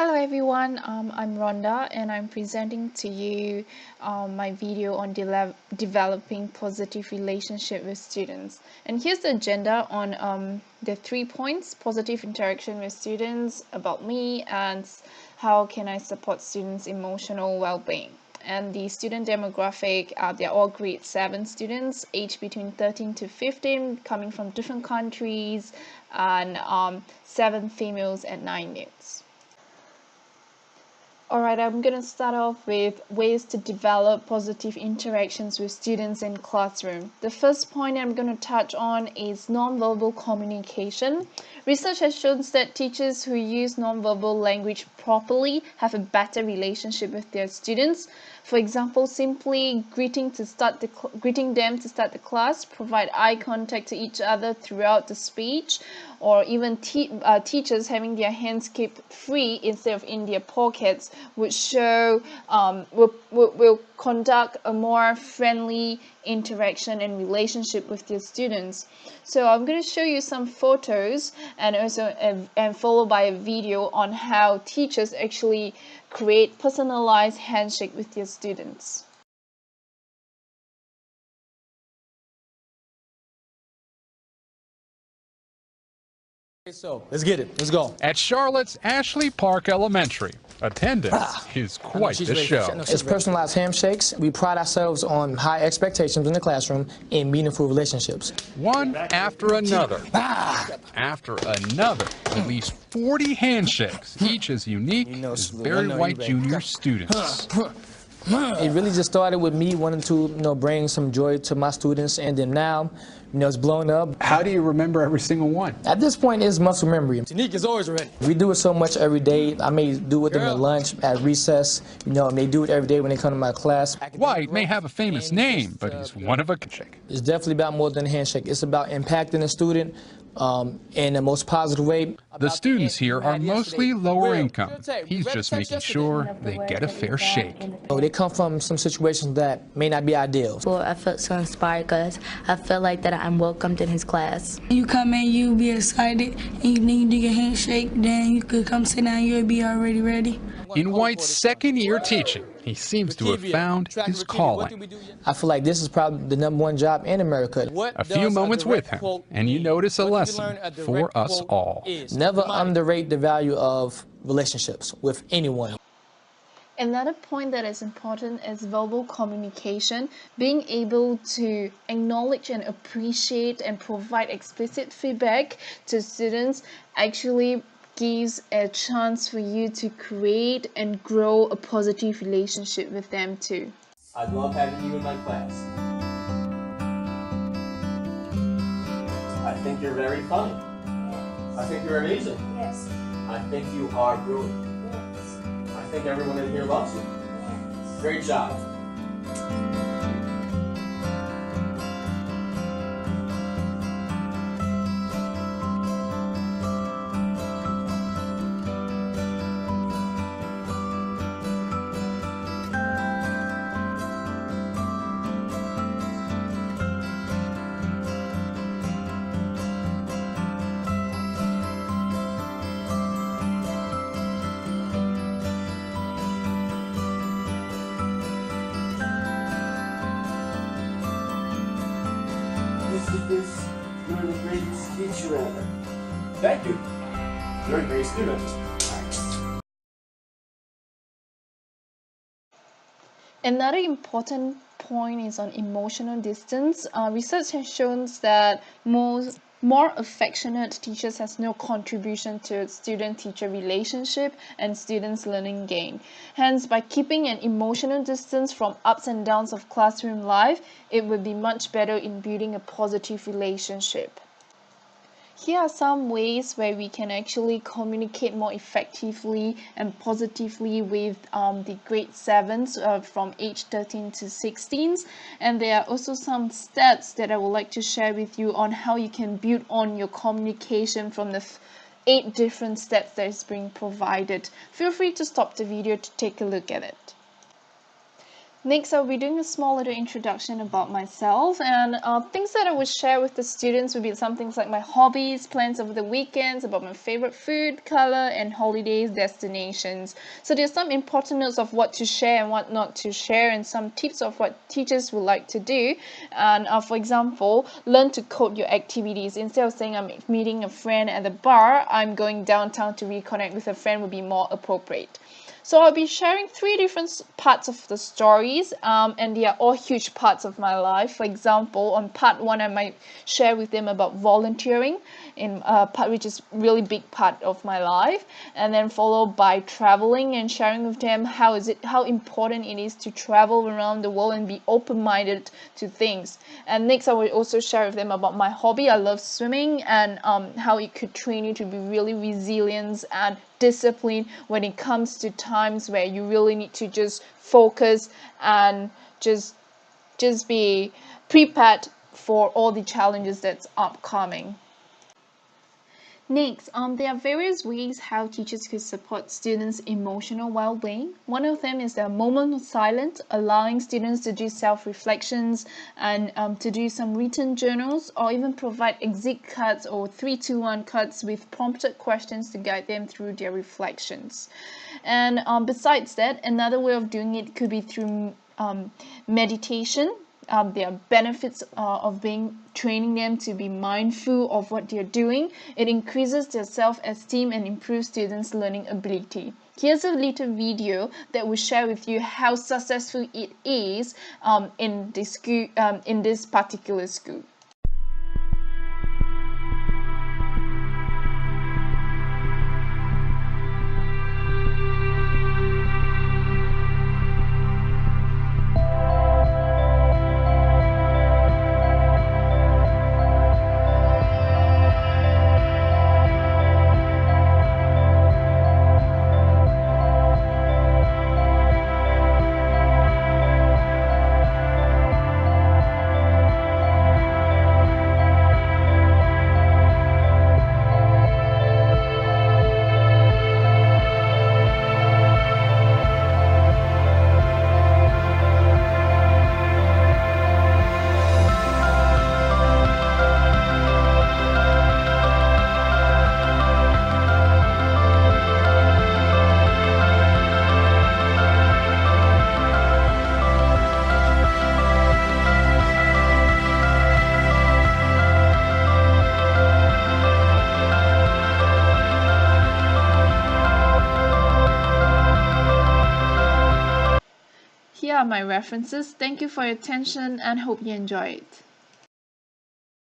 Hello everyone, I'm Rhonda and I'm presenting to you my video on developing positive relationship with students. And here's the agenda on the 3 points: positive interaction with students, about me, and how can I support students' emotional well-being. And the student demographic, they're all grade 7 students, aged between 13 to 15, coming from different countries, and 7 females and 9 males. Alright, I'm going to start off with ways to develop positive interactions with students in classroom. The first point I'm going to touch on is nonverbal communication. Research has shown that teachers who use nonverbal language properly have a better relationship with their students. For example, simply greeting them to start the class, provide eye contact to each other throughout the speech, or even teachers having their hands kept free instead of in their pockets would show will conduct a more friendly interaction and relationship with their students. So I'm going to show you some photos and also and followed by a video on how teachers actually create personalized handshake with their students. So let's get it. Let's go. At Charlotte's Ashley Park Elementary, attendance is quite the show. It's personalized handshakes. We pride ourselves on high expectations in the classroom and meaningful relationships. One after another. After another. At least 40 handshakes, each as unique as Barry White Jr. students. It really just started with me wanting to, bring some joy to my students, and then now, it's blown up. How do you remember every single one? At this point, it's muscle memory. Tanique is always ready. We do it so much every day. I may do it with them at lunch, at recess, and they do it every day when they come to my class. White may have a famous name, but he's one of a handshake. It's definitely about more than a handshake. It's about impacting the student in the most positive way. The students here are mostly lower income. He's just making sure they get a fair shake. They come from some situations that may not be ideal. Well, I felt so inspired because I felt like that I'm welcomed in his class. You come in, you be excited, and you need to get a handshake, then you could come sit down, you'll be already ready. In White's second year teaching, he seems to have found his calling. I feel like this is probably the #1 job in America. A few moments with him, and you notice a lesson for us all. Never underrate the value of relationships with anyone. Another point that is important is verbal communication. Being able to acknowledge and appreciate and provide explicit feedback to students actually gives a chance for you to create and grow a positive relationship with them too. I love having you in my class. I think you're very funny. I think you're amazing. Yes. I think you are brilliant. Yes. I think everyone in here loves you. Yes. Great job. You're the greatest teacher ever. Thank you. You're a great student. Another important point is on emotional distance. Research has shown that more affectionate teachers has no contribution to student-teacher relationship and students' learning gain. Hence, by keeping an emotional distance from ups and downs of classroom life, it would be much better in building a positive relationship. Here are some ways where we can actually communicate more effectively and positively with the grade 7s from age 13 to 16s. And there are also some steps that I would like to share with you on how you can build on your communication from the 8 different steps that is being provided. Feel free to stop the video to take a look at it. Next, I'll be doing a small little introduction about myself, and things that I would share with the students would be some things like my hobbies, plans over the weekends, about my favorite food, color, and holidays, destinations. So there's some important notes of what to share and what not to share, and some tips of what teachers would like to do. And for example, learn to code your activities. Instead of saying I'm meeting a friend at the bar, I'm going downtown to reconnect with a friend would be more appropriate. So I'll be sharing 3 different parts of the stories, and they are all huge parts of my life. For example, on part 1, I might share with them about volunteering, in part which is really big part of my life, and then followed by traveling and sharing with them how important it is to travel around the world and be open-minded to things. And next, I will also share with them about my hobby. I love swimming, and how it could train you to be really resilient and discipline when it comes to times where you really need to just focus and just be prepared for all the challenges that's upcoming. Next, there are various ways how teachers could support students' emotional well-being. One of them is the moment of silence, allowing students to do self-reflections and to do some written journals, or even provide exit cards or 3-2-1 cards with prompted questions to guide them through their reflections. And besides that, another way of doing it could be through meditation. There are benefits of training them to be mindful of what they're doing. It increases their self-esteem and improves students' learning ability. Here's a little video that will share with you how successful it is in this particular school. Here are my references. Thank you for your attention and hope you enjoy it.